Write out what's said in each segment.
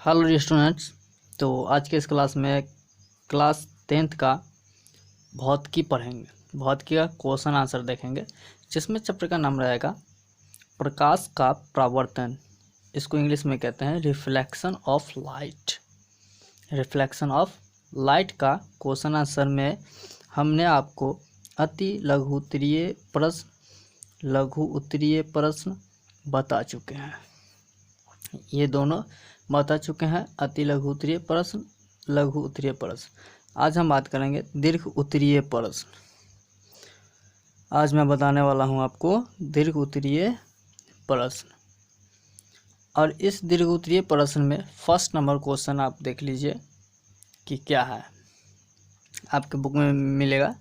Hello students. तो आज के इस क्लास में क्लास 10th का भौतिकी पढ़ेंगे। भौतिकी का क्वेश्चन आंसर देखेंगे, जिसमें चैप्टर का नाम रहेगा प्रकाश का परावर्तन। इसको इंग्लिश में कहते हैं reflection of light. Reflection of light का क्वेश्चन आंसर में हमने आपको अति लघु उत्तरीय प्रश्न बता चुके हैं। ये दोनों बता चुके हैं, अति लघु उत्तरीय प्रश्न, लघु उत्तरीय प्रश्न। आज हम बात करेंगे दीर्घ उत्तरीय प्रश्न। आज मैं बताने वाला हूं आपको दीर्घ उत्तरीय प्रश्न। और इस दीर्घ उत्तरीय प्रश्न में फर्स्ट नंबर क्वेश्चन आप देख लीजिए कि क्या है। आपके बुक में मिलेगा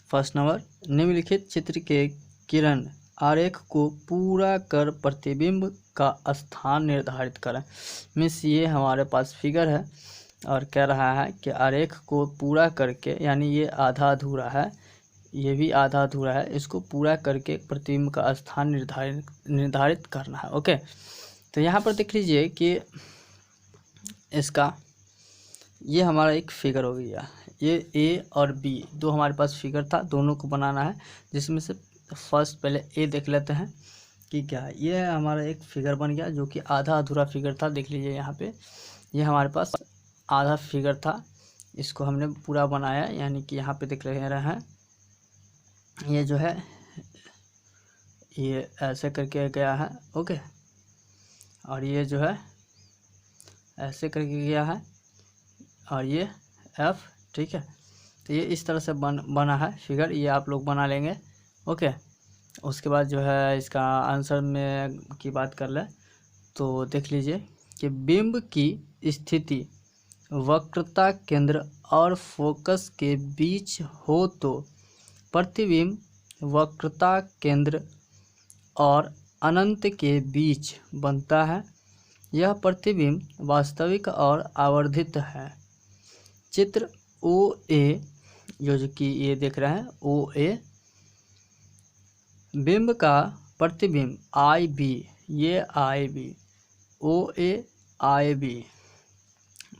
फर्स्ट नंबर, निम्नलिखित चित्र के किरण आरेख को पूरा कर प्रतिबिंब का स्थान निर्धारित करें। मीन्स ये हमारे पास फिगर है और कह रहा है कि आरेख को पूरा करके, यानी ये आधा अधूरा है, ये भी आधा अधूरा है, इसको पूरा करके प्रतिबिंब का स्थान निर्धारित करना है। ओके, तो यहाँ पर देख लीजिए कि इसका ये हमारा एक फिगर हो गया। ये ए और बी दो हमारे पास फिगर था, दोनों को बनाना है, जिसमें से फर्स्ट पहले ए देख लेते हैं कि क्या है। ये हमारा एक फिगर बन गया जो कि आधा अधूरा फिगर था। देख लीजिए यहाँ पे ये हमारे पास आधा फिगर था, इसको हमने पूरा बनाया, यानी कि यहाँ पे देख रहे हैं ये जो है ये ऐसे करके गया है। ओके, और ये जो है ऐसे करके गया है और ये एफ, ठीक है। तो ये इस तरह से बना है फिगर, ये आप लोग बना लेंगे। ओके, उसके बाद जो है इसका आंसर में की बात कर ले तो देख लीजिए कि बिंब की स्थिति वक्रता केंद्र और फोकस के बीच हो तो प्रतिबिंब वक्रता केंद्र और अनंत के बीच बनता है। यह प्रतिबिंब वास्तविक और आवर्धित है। चित्र ओ ए जो कि ये देख रहे हैं ओ ए, बिंब का प्रतिबिंब आई बी, ये आई बी, ओ ए आई बी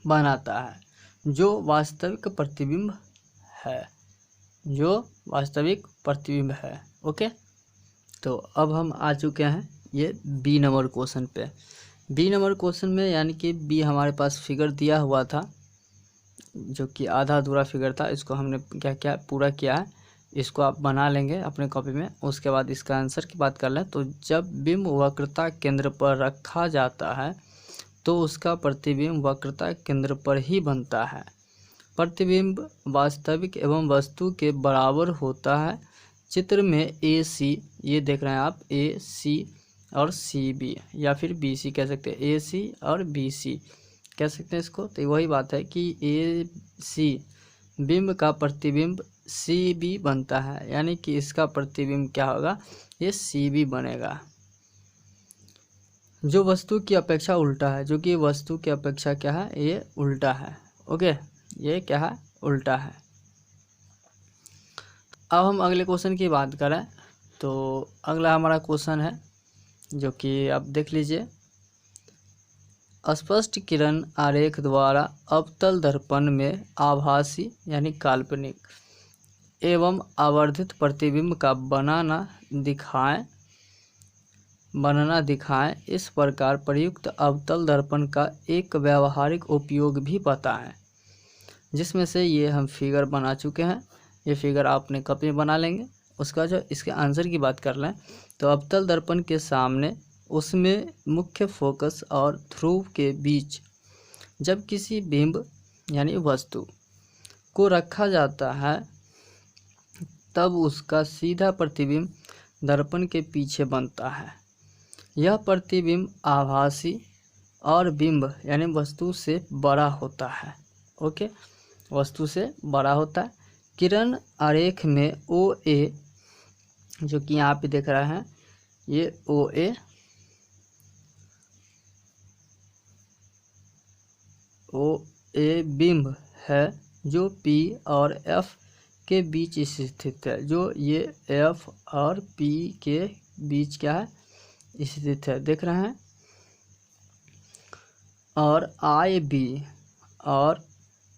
बनाता है, जो वास्तविक प्रतिबिंब है, जो वास्तविक प्रतिबिंब है। ओके, तो अब हम आ चुके हैं ये बी नंबर क्वेश्चन पे। बी नंबर क्वेश्चन में यानी कि बी हमारे पास फिगर दिया हुआ था जो कि आधा अधूरा फिगर था, इसको हमने क्या क्या पूरा किया है, इसको आप बना लेंगे अपने कॉपी में। उसके बाद इसका आंसर की बात कर लें तो जब बिंब वक्रता केंद्र पर रखा जाता है तो उसका प्रतिबिंब वक्रता केंद्र पर ही बनता है। प्रतिबिंब वास्तविक एवं वस्तु के बराबर होता है। चित्र में ए सी, ये देख रहे हैं आप, ए सी और सी बी, या फिर बी सी कह सकते हैं, ए सी और बी सी कह सकते हैं इसको। तो वही बात है कि ए सी बिंब का प्रतिबिंब सी बी बनता है, यानी कि इसका प्रतिबिंब क्या होगा, ये सी बी बनेगा, जो वस्तु की अपेक्षा उल्टा है। जो कि वस्तु की अपेक्षा क्या है, ये उल्टा है। ओके, ये क्या है, उल्टा है। अब हम अगले क्वेश्चन की बात करें तो अगला हमारा क्वेश्चन है जो कि आप देख लीजिए, स्पष्ट किरण आरेख द्वारा अवतल दर्पण में आभासी यानी काल्पनिक एवं आवर्धित प्रतिबिंब का बनना दिखाएं। इस प्रकार प्रयुक्त अवतल दर्पण का एक व्यावहारिक उपयोग भी पता है, जिसमें से ये हम फिगर बना चुके हैं। ये फिगर आपने कॉपी में बना लेंगे। उसका जो इसके आंसर की बात कर लें तो अवतल दर्पण के सामने उसमें मुख्य फोकस और ध्रुव के बीच जब किसी बिंब यानी वस्तु को रखा जाता है तब उसका सीधा प्रतिबिंब दर्पण के पीछे बनता है। यह प्रतिबिंब आभासी और बिंब यानी वस्तु से बड़ा होता है। ओके, वस्तु से बड़ा होता है। किरण आरेख में ओ ए जो कि यहाँ पे देख रहे हैं, ये ओ ए बिंब है जो पी और एफ के बीच स्थित है। जो ये एफ और पी के बीच क्या है, स्थित है, देख रहे हैं। और आई बी, और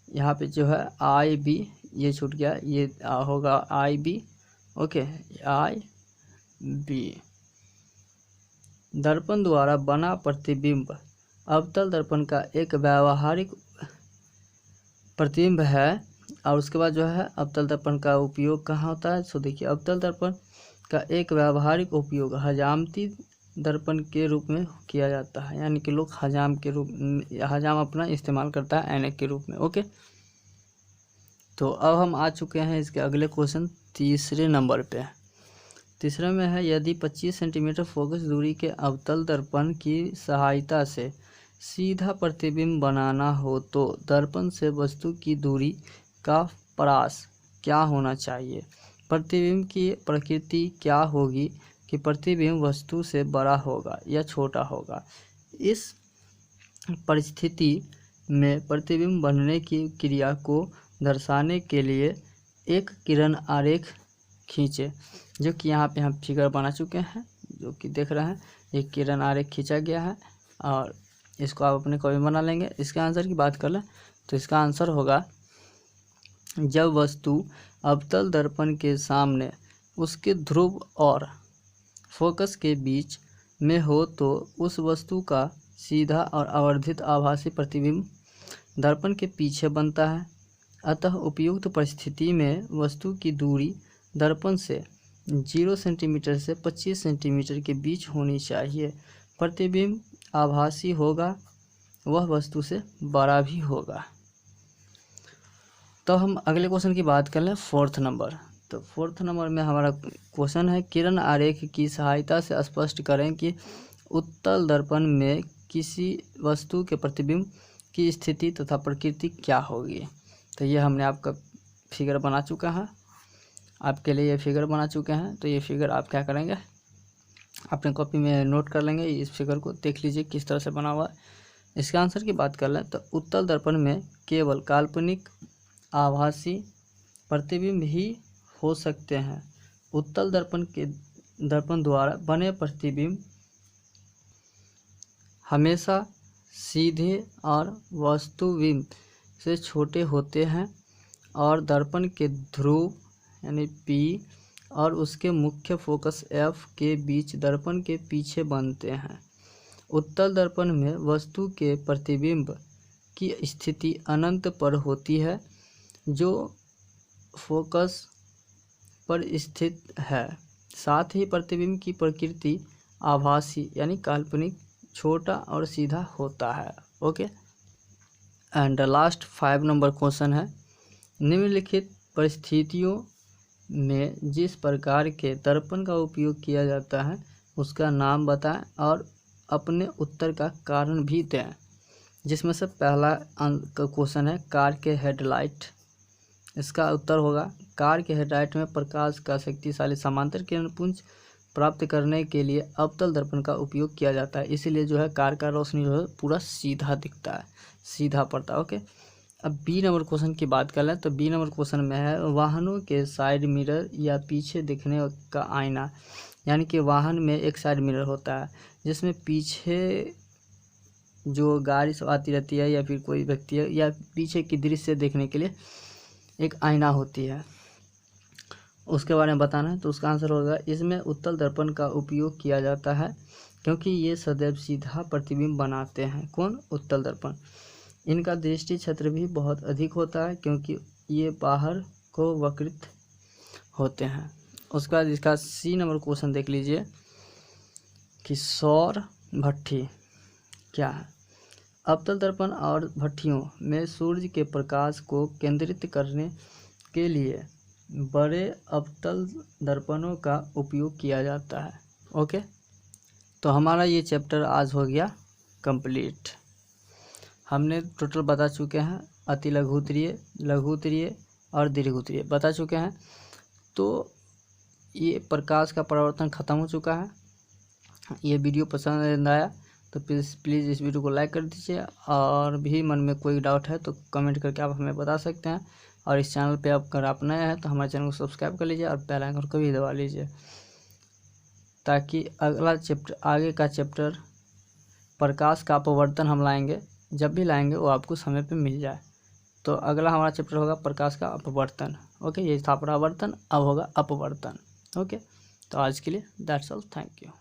यहाँ पे जो है आई बी ये छूट गया, ये होगा आई बी। ओके, आई बी। दर्पण द्वारा बना प्रतिबिंब अवतल दर्पण का एक व्यावहारिक प्रतिबिंब है। और उसके बाद जो है अवतल दर्पण का उपयोग कहाँ होता है, सो देखिए अवतल दर्पण का एक व्यावहारिक उपयोग हजामती दर्पण के रूप में किया जाता है, यानी कि लोग हजाम अपना इस्तेमाल करता है ऐनक के रूप में। ओके, तो अब हम आ चुके हैं इसके अगले क्वेश्चन तीसरे नंबर पे। तीसरे में है, यदि 25 सेंटीमीटर फोकस दूरी के अवतल दर्पण की सहायता से सीधा प्रतिबिंब बनाना हो तो दर्पण से वस्तु की दूरी का परास क्या होना चाहिए। प्रतिबिंब की प्रकृति क्या होगी कि प्रतिबिंब वस्तु से बड़ा होगा या छोटा होगा। इस परिस्थिति में प्रतिबिंब बनने की क्रिया को दर्शाने के लिए एक किरण आरेख खींचे, जो कि यहाँ पे हम फिगर बना चुके हैं, जो कि देख रहे हैं एक किरण आरेख खींचा गया है और इसको आप अपने कॉपी बना लेंगे। इसके आंसर की बात कर लें तो इसका आंसर होगा, जब वस्तु अवतल दर्पण के सामने उसके ध्रुव और फोकस के बीच में हो तो उस वस्तु का सीधा और आवर्धित आभासी प्रतिबिंब दर्पण के पीछे बनता है। अतः उपयुक्त परिस्थिति में वस्तु की दूरी दर्पण से 0 सेंटीमीटर से 25 सेंटीमीटर के बीच होनी चाहिए। प्रतिबिंब आभासी होगा, वह वस्तु से बड़ा भी होगा। तो हम अगले क्वेश्चन की बात कर लें, फोर्थ नंबर। तो फोर्थ नंबर में हमारा क्वेश्चन है, किरण आरेख की सहायता से स्पष्ट करें कि उत्तल दर्पण में किसी वस्तु के प्रतिबिंब की स्थिति तथा प्रकृति क्या होगी। तो ये हमने आपका फिगर बना चुका है, आपके लिए ये फिगर बना चुके हैं। तो ये फिगर आप क्या करेंगे, अपने कॉपी में नोट कर लेंगे, इस फिगर को देख लीजिए किस तरह से बना हुआ है। इसके आंसर की बात कर लें तो उत्तल दर्पण में केवल काल्पनिक आभासी प्रतिबिंब ही हो सकते हैं। उत्तल दर्पण द्वारा बने प्रतिबिंब हमेशा सीधे और वस्तुबिंब से छोटे होते हैं और दर्पण के ध्रुव यानी P और उसके मुख्य फोकस F के बीच दर्पण के पीछे बनते हैं। उत्तल दर्पण में वस्तु के प्रतिबिंब की स्थिति अनंत पर होती है, जो फोकस पर स्थित है। साथ ही प्रतिबिंब की प्रकृति आभासी यानी काल्पनिक, छोटा और सीधा होता है। Okay, and last 5 number question है, निम्नलिखित परिस्थितियों में जिस प्रकार के दर्पण का उपयोग किया जाता है उसका नाम बताएं और अपने उत्तर का कारण भी दें। जिसमें से पहला क्वेश्चन है, कार के हेडलाइट। इसका उत्तर होगा, कार के हेडलाइट में प्रकाश का शक्तिशाली समांतर किरण पुंज प्राप्त करने के लिए अवतल दर्पण का उपयोग किया जाता है, इसीलिए जो है कार का रोशनी जो है पूरा सीधा दिखता है, सीधा पड़ता है। ओके, अब बी नंबर क्वेश्चन की बात कर लें तो बी नंबर क्वेश्चन में है, वाहनों के साइड मिरर या पीछे दिखने का आईना। यानी कि वाहन में एक साइड मिरर होता है जिसमें पीछे जो गाड़ी सब आती रहती है या फिर कोई व्यक्ति है या पीछे की दृश्य देखने के लिए एक आईना होती है, उसके बारे में बताना है। तो उसका आंसर होगा, इसमें उत्तल दर्पण का उपयोग किया जाता है क्योंकि ये सदैव सीधा प्रतिबिंब बनाते हैं। कौन? उत्तल दर्पण। इनका दृष्टि क्षेत्र भी बहुत अधिक होता है क्योंकि ये बाहर को वक्रित होते हैं। उसके बाद इसका सी नंबर क्वेश्चन देख लीजिए कि सौर भट्ठी क्या है। अवतल दर्पण और भट्ठियों में सूर्य के प्रकाश को केंद्रित करने के लिए बड़े अवतल दर्पणों का उपयोग किया जाता है। ओके, तो हमारा ये चैप्टर आज हो गया कंप्लीट। हमने टोटल बता चुके हैं अति लघुत्तरीय, लघुत्तरीय और दीर्घोत्तरीय बता चुके हैं। तो ये प्रकाश का परावर्तन ख़त्म हो चुका है। ये वीडियो पसंद आया तो प्लीज़ इस वीडियो को लाइक कर दीजिए, और भी मन में कोई डाउट है तो कमेंट करके आप हमें बता सकते हैं। और इस चैनल पे अगर आप नए हैं तो हमारे चैनल को सब्सक्राइब कर लीजिए और बेल आइकन को भी दबा लीजिए, ताकि अगला चैप्टर, आगे का चैप्टर प्रकाश का अपवर्तन हम लाएंगे जब भी लाएंगे वो आपको समय पे मिल जाए। तो अगला हमारा चैप्टर होगा प्रकाश का अपवर्तन। ओके, ये था परावर्तन, अब होगा अपवर्तन। ओके, तो आज के लिए दैट्स ऑल, थैंक यू।